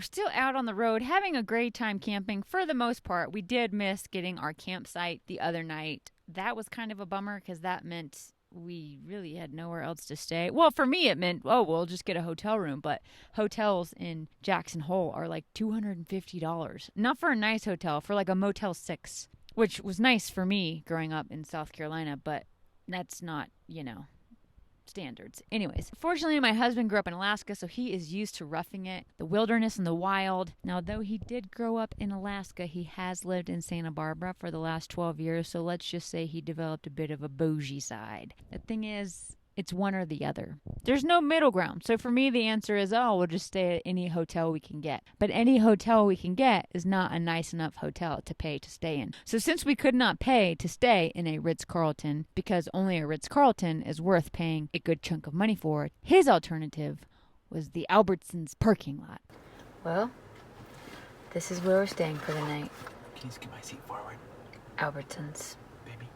still out on the road having a great time camping for the most part. We did miss getting our campsite the other night. That was kind of a bummer because that meant we really had nowhere else to stay. Well, for me, it meant, oh, we'll just get a hotel room. But hotels in Jackson Hole are like $250. Not for a nice hotel, for like a Motel 6, which was nice for me growing up in South Carolina, but that's not, standards. Anyways, fortunately, my husband grew up in Alaska, so he is used to roughing it, the wilderness and the wild. Now, though he did grow up in Alaska, he has lived in Santa Barbara for the last 12 years, so let's just say he developed a bit of a bougie side. The thing is, it's one or the other. There's no middle ground. So for me, the answer is, we'll just stay at any hotel we can get. But any hotel we can get is not a nice enough hotel to pay to stay in. So since we could not pay to stay in a Ritz-Carlton, because only a Ritz-Carlton is worth paying a good chunk of money for, his alternative was the Albertsons parking lot. Well, this is where we're staying for the night. Can you just get my seat forward? Albertsons. Baby.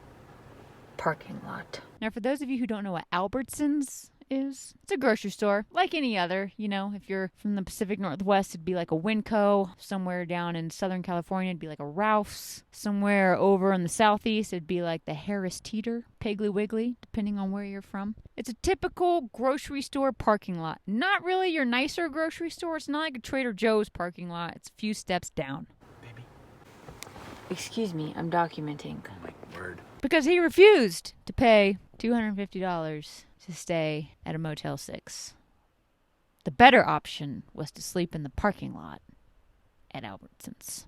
Parking lot. Now, for those of you who don't know what Albertsons is, it's a grocery store like any other. If you're from the Pacific Northwest, it'd be like a Winco. Somewhere down in Southern California, it'd be like a Ralph's. Somewhere over in the Southeast, it'd be like the Harris Teeter, Piggly Wiggly, depending on where you're from. It's a typical grocery store parking lot. Not really your nicer grocery store. It's not like a Trader Joe's parking lot. It's a few steps down. Baby. Excuse me, I'm documenting. Oh my word. Because he refused to pay $250 to stay at a Motel 6. The better option was to sleep in the parking lot at Albertsons.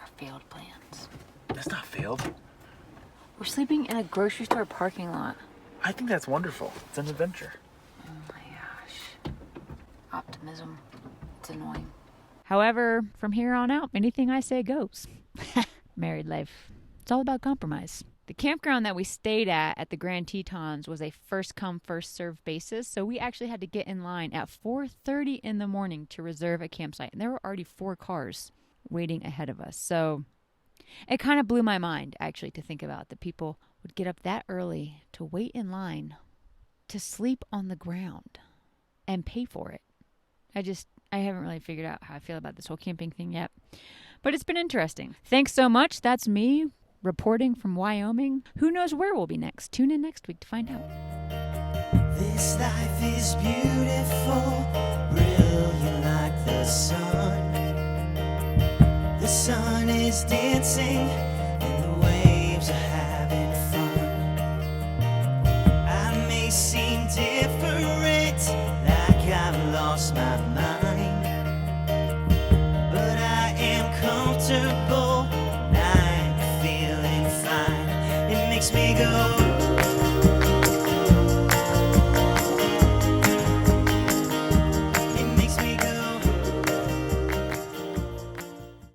Our failed plans. That's not failed. We're sleeping in a grocery store parking lot. I think that's wonderful. It's an adventure. Oh my gosh. Optimism. It's annoying. However, from here on out, anything I say goes. Married life. It's all about compromise. The campground that we stayed at the Grand Tetons, was a first-come, first-served basis, so we actually had to get in line at 4:30 in the morning to reserve a campsite, and there were already 4 cars waiting ahead of us. So it kind of blew my mind, actually, to think about that people would get up that early to wait in line to sleep on the ground and pay for it. I haven't really figured out how I feel about this whole camping thing yet, but it's been interesting. Thanks so much. That's me reporting from Wyoming. Who knows where we'll be next? Tune in next week to find out. This life is beautiful, brilliant like the sun. The sun is dancing and the waves are having fun. I may seem different, like I've lost my mind, but I am comfortable. Makes me go